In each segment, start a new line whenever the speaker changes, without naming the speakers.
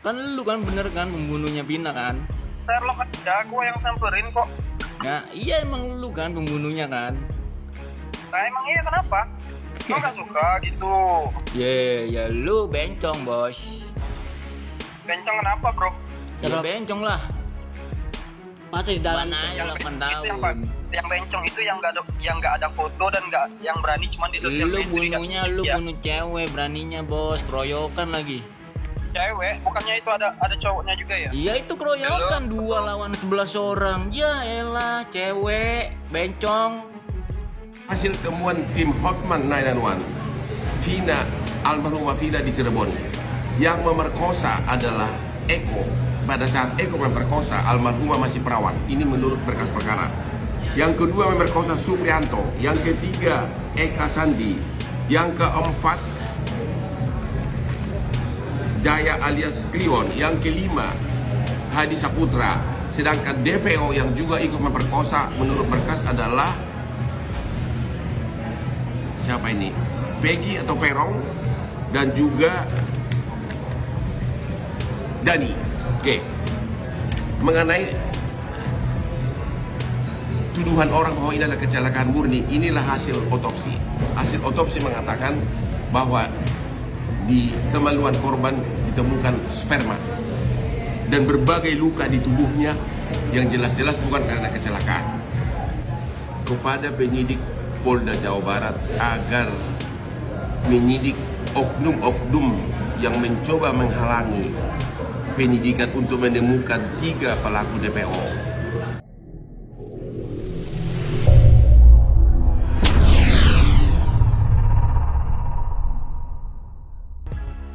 Kan lu kan bener kan pembunuhnya Vina kan?
Sherlock ada, aku yang samperin kok.
Ya iya emang lu kan pembunuhnya kan?
Nah emang iya kenapa? Kau gak suka gitu?
Ya lu bencong bos.
Bencong kenapa bro?
Ya bencong lah.
Masa di dalam
Mana aja 8
Itu
tahun.
yang bencong itu yang nggak ada foto dan yang berani cuma di sosial
Lu
media.
bunuhnya lu
Ya,
bunuh cewek beraninya bos, keroyokan lagi.
cewek, bukannya itu ada cowoknya juga ya?
Iya itu keroyokan 2 lawan 11 orang. Ya elah cewek bencong.
Hasil temuan tim Hotman 911, Vina, almarhumah Vina di Cirebon. Yang memerkosa adalah Eko. Pada saat Eko memperkosa, almarhumah masih perawan. Ini menurut berkas perkara. Yang kedua memerkosa Suprianto. Yang ketiga Eka Sandi. Yang keempat Jaya alias Kliwon. Yang kelima Hadi Saputra. Sedangkan DPO yang juga ikut memperkosa menurut berkas adalah siapa ini? Peggy atau Perong dan juga Dani. Oke. Mengenai tuduhan orang bahwa ini adalah kecelakaan murni, inilah hasil otopsi. Hasil otopsi mengatakan bahwa di kemaluan korban ditemukan sperma dan berbagai luka di tubuhnya yang jelas-jelas bukan karena kecelakaan. Kepada penyidik Polda Jawa Barat agar menyidik oknum-oknum yang mencoba menghalangi penyidikan untuk menemukan 3 pelaku DPO.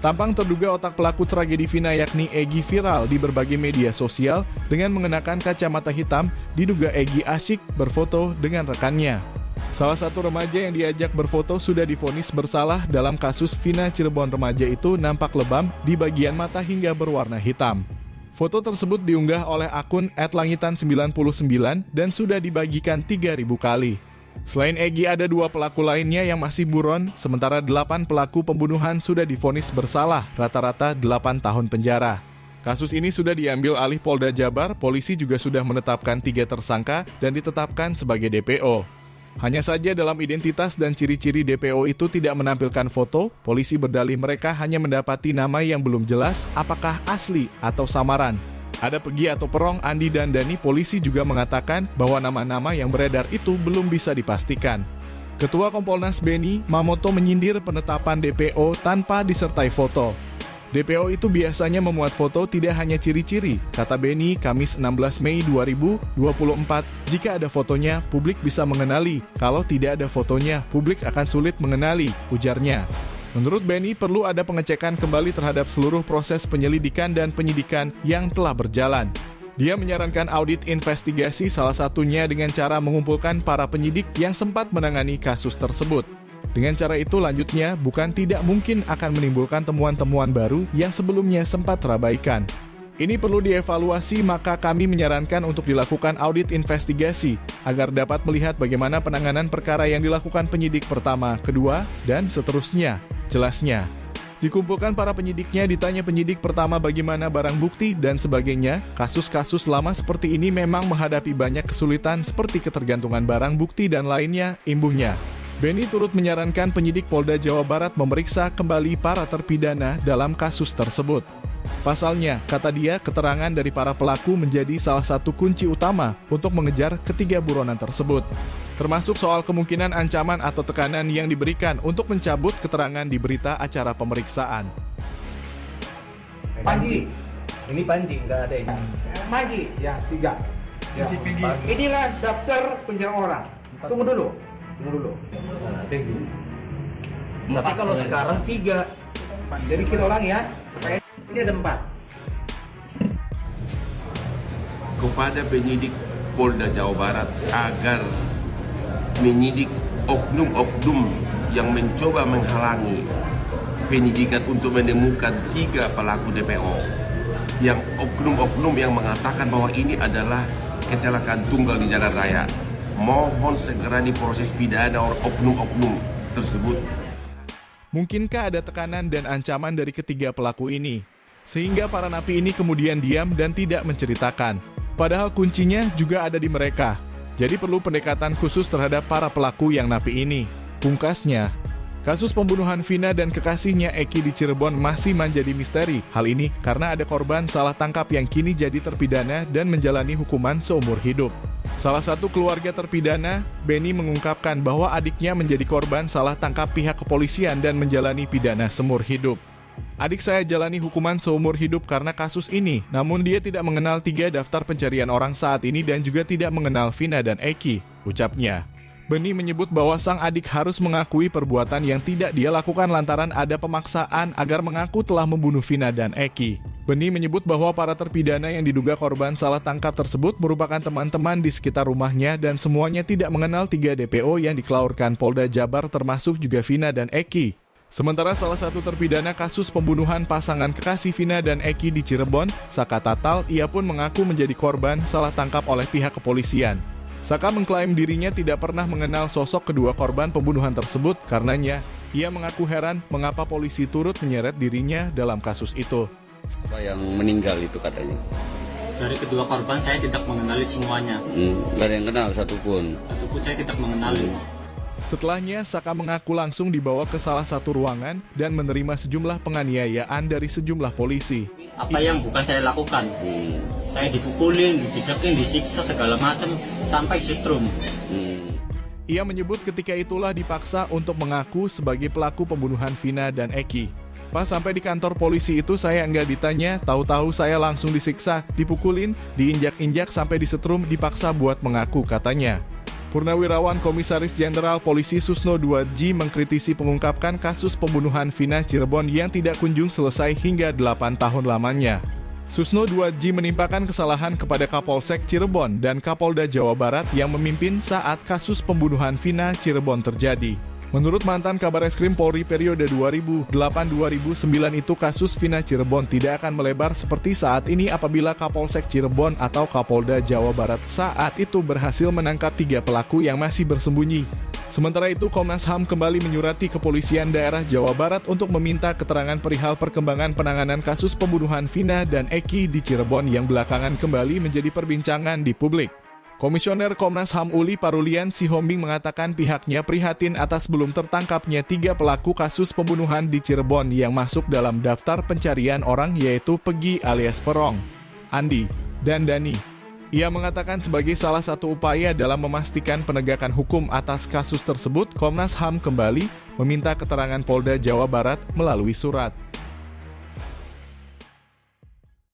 Tampang terduga otak pelaku tragedi Vina yakni Egy viral di berbagai media sosial dengan mengenakan kacamata hitam. Diduga Egy asyik berfoto dengan rekannya. Salah satu remaja yang diajak berfoto sudah divonis bersalah dalam kasus Vina Cirebon. Remaja itu nampak lebam di bagian mata hingga berwarna hitam. Foto tersebut diunggah oleh akun @langitan99 dan sudah dibagikan 3.000 kali. Selain Egy ada 2 pelaku lainnya yang masih buron, sementara 8 pelaku pembunuhan sudah divonis bersalah, rata-rata 8 tahun penjara. Kasus ini sudah diambil alih Polda Jabar, polisi juga sudah menetapkan 3 tersangka dan ditetapkan sebagai DPO. Hanya saja dalam identitas dan ciri-ciri DPO itu tidak menampilkan foto, polisi berdalih mereka hanya mendapati nama yang belum jelas apakah asli atau samaran. Ada Peggy atau Perong, Andi dan Dani. Polisi juga mengatakan bahwa nama-nama yang beredar itu belum bisa dipastikan. Ketua Kompolnas Beni Mamoto menyindir penetapan DPO tanpa disertai foto. DPO itu biasanya memuat foto, tidak hanya ciri-ciri. Kata Beni, Kamis 16 Mei 2024, jika ada fotonya, publik bisa mengenali. Kalau tidak ada fotonya, publik akan sulit mengenali, ujarnya. Menurut Beni, perlu ada pengecekan kembali terhadap seluruh proses penyelidikan dan penyidikan yang telah berjalan. Dia menyarankan audit investigasi, salah satunya dengan cara mengumpulkan para penyidik yang sempat menangani kasus tersebut. Dengan cara itu lanjutnya, bukan tidak mungkin akan menimbulkan temuan-temuan baru yang sebelumnya sempat terabaikan. Ini perlu dievaluasi, maka kami menyarankan untuk dilakukan audit investigasi agar dapat melihat bagaimana penanganan perkara yang dilakukan penyidik pertama, kedua, dan seterusnya. Jelasnya, dikumpulkan para penyidiknya, ditanya penyidik pertama bagaimana barang bukti dan sebagainya. Kasus-kasus lama seperti ini memang menghadapi banyak kesulitan seperti ketergantungan barang bukti dan lainnya, imbuhnya. Beni turut menyarankan penyidik Polda Jawa Barat memeriksa kembali para terpidana dalam kasus tersebut. Pasalnya, kata dia, keterangan dari para pelaku menjadi salah satu kunci utama untuk mengejar ketiga buronan tersebut. Termasuk soal kemungkinan ancaman atau tekanan yang diberikan untuk mencabut keterangan di berita acara pemeriksaan.
Panji,
Ini Panji, nggak ada ini.
Panji, ya 3. Ya, inilah daftar penjara orang. Tunggu dulu.
Tapi kalau sekarang 3.
Jadi kita ulang ya. Supaya ini ada 4.
Kepada penyidik Polda Jawa Barat agar menyidik oknum-oknum yang mencoba menghalangi penyidikan untuk menemukan 3 pelaku DPO. Yang oknum-oknum yang mengatakan bahwa ini adalah kecelakaan tunggal di jalan raya. Mohon segera diproses pidana oknum-oknum tersebut.
Mungkinkah ada tekanan dan ancaman dari ketiga pelaku ini? Sehingga para napi ini kemudian diam dan tidak menceritakan. Padahal kuncinya juga ada di mereka. Jadi perlu pendekatan khusus terhadap para pelaku yang napi ini. Pungkasnya, kasus pembunuhan Vina dan kekasihnya Eki di Cirebon masih menjadi misteri. Hal ini karena ada korban salah tangkap yang kini jadi terpidana dan menjalani hukuman seumur hidup. Salah satu keluarga terpidana, Benny, mengungkapkan bahwa adiknya menjadi korban salah tangkap pihak kepolisian dan menjalani pidana seumur hidup. Adik saya jalani hukuman seumur hidup karena kasus ini, namun dia tidak mengenal 3 daftar pencarian orang saat ini dan juga tidak mengenal Vina dan Eki, ucapnya. Benny menyebut bahwa sang adik harus mengakui perbuatan yang tidak dia lakukan lantaran ada pemaksaan agar mengaku telah membunuh Vina dan Eki. Benny menyebut bahwa para terpidana yang diduga korban salah tangkap tersebut merupakan teman-teman di sekitar rumahnya dan semuanya tidak mengenal 3 DPO yang dikeluarkan Polda Jabar termasuk juga Vina dan Eki. Sementara salah satu terpidana kasus pembunuhan pasangan kekasih Vina dan Eki di Cirebon, Saka Tatal, ia pun mengaku menjadi korban salah tangkap oleh pihak kepolisian. Saka mengklaim dirinya tidak pernah mengenal sosok kedua korban pembunuhan tersebut, karenanya ia mengaku heran mengapa polisi turut menyeret dirinya dalam kasus itu.
Apa yang meninggal itu katanya?
Dari kedua korban saya tidak mengenali semuanya.
Gak ada yang kenal satupun.
Satupun saya tidak mengenali.
Setelahnya, Saka mengaku langsung dibawa ke salah satu ruangan dan menerima sejumlah penganiayaan dari sejumlah polisi.
Apa yang bukan saya lakukan? Saya dipukulin, dipijakin, disiksa segala macam sampai setrum.
Ia menyebut ketika itulah dipaksa untuk mengaku sebagai pelaku pembunuhan Vina dan Eki. Pas sampai di kantor polisi itu saya enggak ditanya, tahu-tahu saya langsung disiksa, dipukulin, diinjak-injak sampai disetrum, dipaksa buat mengaku, katanya. Purnawirawan Komisaris Jenderal Polisi Susno Duadji mengkritisi pengungkapan kasus pembunuhan Vina Cirebon yang tidak kunjung selesai hingga 8 tahun lamanya. Susno Duadji menimpakan kesalahan kepada Kapolsek Cirebon dan Kapolda Jawa Barat yang memimpin saat kasus pembunuhan Vina Cirebon terjadi. Menurut mantan Kabareskrim Polri periode 2008-2009 itu kasus Vina Cirebon tidak akan melebar seperti saat ini apabila Kapolsek Cirebon atau Kapolda Jawa Barat saat itu berhasil menangkap 3 pelaku yang masih bersembunyi. Sementara itu, Komnas HAM kembali menyurati Kepolisian Daerah Jawa Barat untuk meminta keterangan perihal perkembangan penanganan kasus pembunuhan Vina dan Eki di Cirebon yang belakangan kembali menjadi perbincangan di publik. Komisioner Komnas HAM Uli Parulian Sihombing mengatakan pihaknya prihatin atas belum tertangkapnya 3 pelaku kasus pembunuhan di Cirebon yang masuk dalam daftar pencarian orang yaitu Pegi alias Perong, Andi, dan Dani. Ia mengatakan sebagai salah satu upaya dalam memastikan penegakan hukum atas kasus tersebut, Komnas HAM kembali meminta keterangan Polda Jawa Barat melalui surat.